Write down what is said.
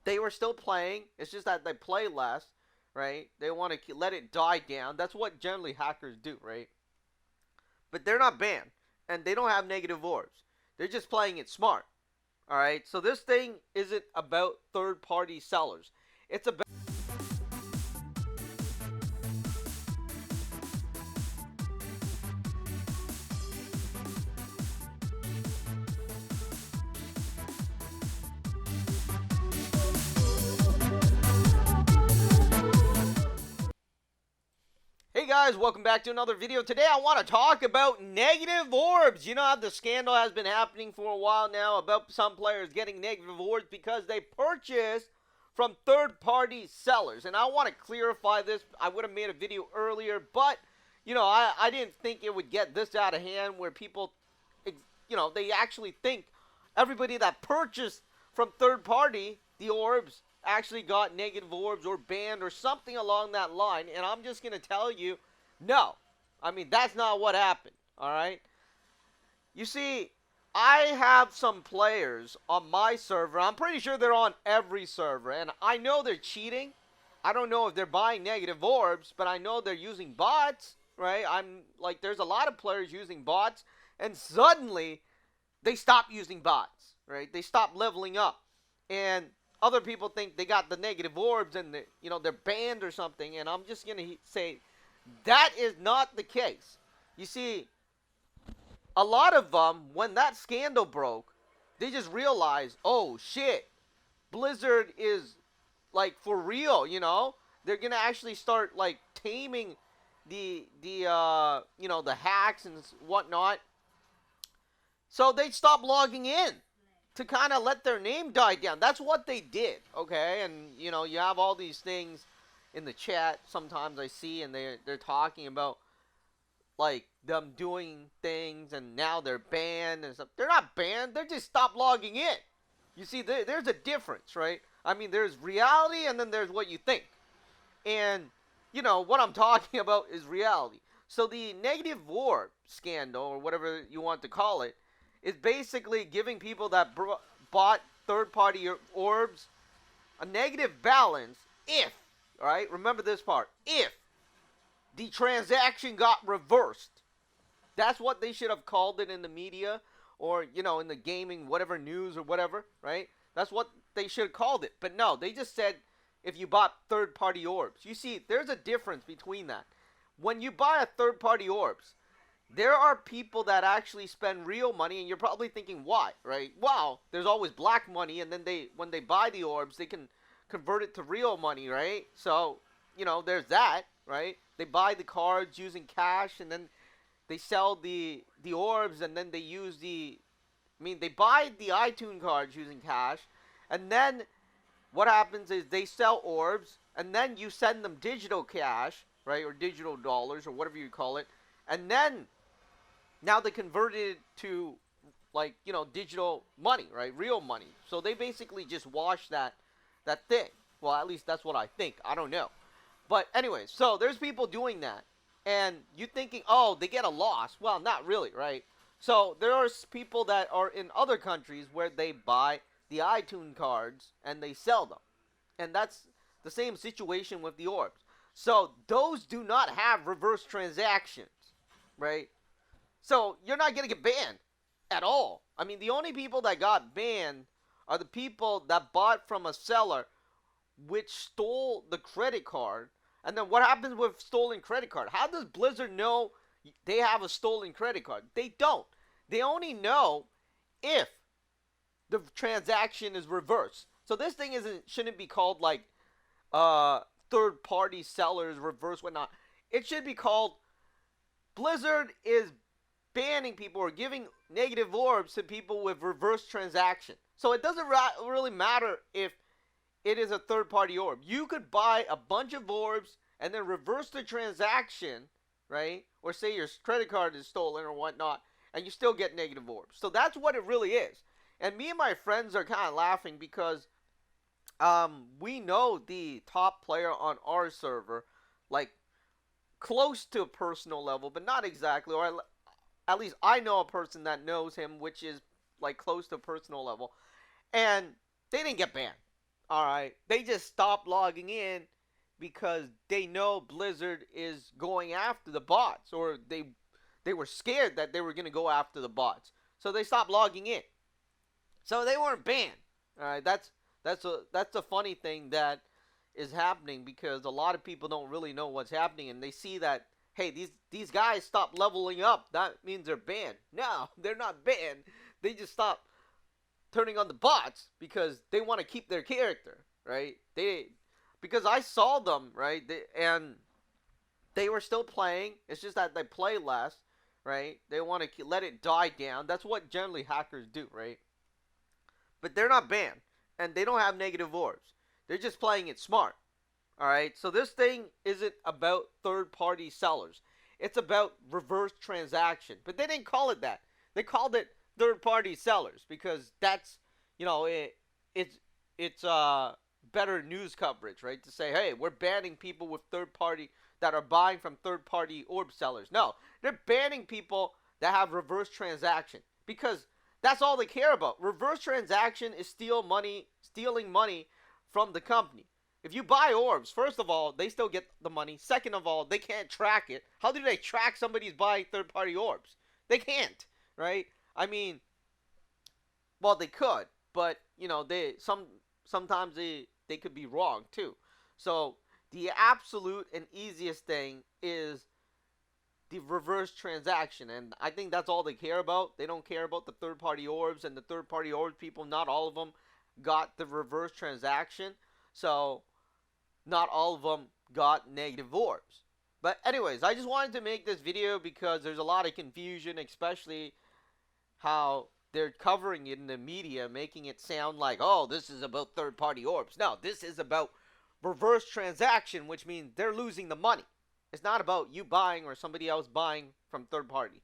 They were still playing. It's just that they play less, right? They want to let it die down. That's what generally hackers do, right? But they're not banned, and they don't have negative orbs. They're just playing it smart. All right. So this thing isn't about third-party sellers. It's about Hey guys, welcome back to another video. Today I want to talk about negative orbs. You know how the scandal has been happening for a while now about some players getting negative orbs because they purchased from third-party sellers. And I want to clarify this. I would have made a video earlier, but, I didn't think it would get this out of hand where people, they actually think everybody that purchased from third-party, the orbs, actually got negative orbs or banned or something along that line. And I'm just going to tell you, no. I mean, that's not what happened, all right? You see, I have some players on my server. I'm pretty sure they're on every server, and I know they're cheating. I don't know if they're buying negative orbs, but I know they're using bots, right? There's a lot of players using bots, and suddenly they stop using bots, right? They stop leveling up. And other people think they got the negative orbs and they're banned or something, and I'm just gonna say that is not the case. You see, a lot of them, when that scandal broke, they just realized, oh shit, Blizzard is like for real. They're gonna actually start like taming the hacks and whatnot. So they stopped logging in to kind of let their name die down. That's what they did, okay? And, you have all these things in the chat sometimes I see, and they're talking about, like, them doing things, and now they're banned and stuff. They're not banned. They just stopped logging in. You see, there's a difference, right? I mean, there's reality, and then there's what you think. And, what I'm talking about is reality. So the negative orb scandal, or whatever you want to call it, is basically giving people that bought third-party orbs a negative balance if, all right, remember this part, if the transaction got reversed. That's what they should have called it in the media or, in the gaming, whatever news or whatever, right? That's what they should have called it. But no, they just said if you bought third-party orbs. You see, there's a difference between that. When you buy a third-party orbs, there are people that actually spend real money, and you're probably thinking, why, right? Wow, there's always black money, and then when they buy the orbs, they can convert it to real money, right? So, there's that, right? They buy the cards using cash, and then they sell the orbs, and then they they buy the iTunes cards using cash, and then what happens is they sell orbs, and then you send them digital cash, right, or digital dollars, or whatever you call it, and then now they converted it to, digital money, right? Real money. So they basically just wash that thing. Well, at least that's what I think. I don't know. But anyway, so there's people doing that. And you thinking, oh, they get a loss. Well, not really, right? So there are people that are in other countries where they buy the iTunes cards and they sell them. And that's the same situation with the orbs. So those do not have reverse transactions, right? So you're not going to get banned at all. I mean, the only people that got banned are the people that bought from a seller which stole the credit card. And then what happens with stolen credit card? How does Blizzard know they have a stolen credit card? They don't. They only know if the transaction is reversed. So this thing shouldn't be called like third party sellers reverse whatnot. It should be called Blizzard is banning people or giving negative orbs to people with reverse transaction. So it doesn't really matter if it is a third-party orb. You could buy a bunch of orbs and then reverse the transaction, right? Or say your credit card is stolen or whatnot, and you still get negative orbs. So that's what it really is. And me and my friends are kind of laughing because we know the top player on our server, like close to a personal level, but not exactly, or at least I know a person that knows him, which is like close to a personal level, and they didn't get banned. All right, they just stopped logging in because they know Blizzard is going after the bots, or they were scared that they were going to go after the bots, so they stopped logging in. So they weren't banned. All right, that's a funny thing that is happening, because a lot of people don't really know what's happening, and they see that, hey, these guys stop leveling up. That means they're banned. No, they're not banned. They just stop turning on the bots because they want to keep their character, right? Because I saw them, right, and they were still playing. It's just that they play less, right? They want to let it die down. That's what generally hackers do, right? But they're not banned, and they don't have negative orbs. They're just playing it smart. All right. So this thing isn't about third-party sellers. It's about reverse transaction. But they didn't call it that. They called it third-party sellers because that's, it's better news coverage, right? To say, hey, we're banning people with third-party that are buying from third-party orb sellers. No, they're banning people that have reverse transaction, because that's all they care about. Reverse transaction is stealing money from the company. If you buy orbs, first of all, they still get the money. Second of all, they can't track it. How do they track somebody's buying third-party orbs? They can't, right? I mean, well, they could, but sometimes they could be wrong too. So the absolute and easiest thing is the reverse transaction, and I think that's all they care about. They don't care about the third-party orbs, and the third-party orbs people, not all of them got the reverse transaction. So not all of them got negative orbs. But anyways, I just wanted to make this video because there's a lot of confusion, especially how they're covering it in the media, making it sound like, oh, this is about third-party orbs. No, this is about reverse transaction, which means they're losing the money. It's not about you buying or somebody else buying from third party.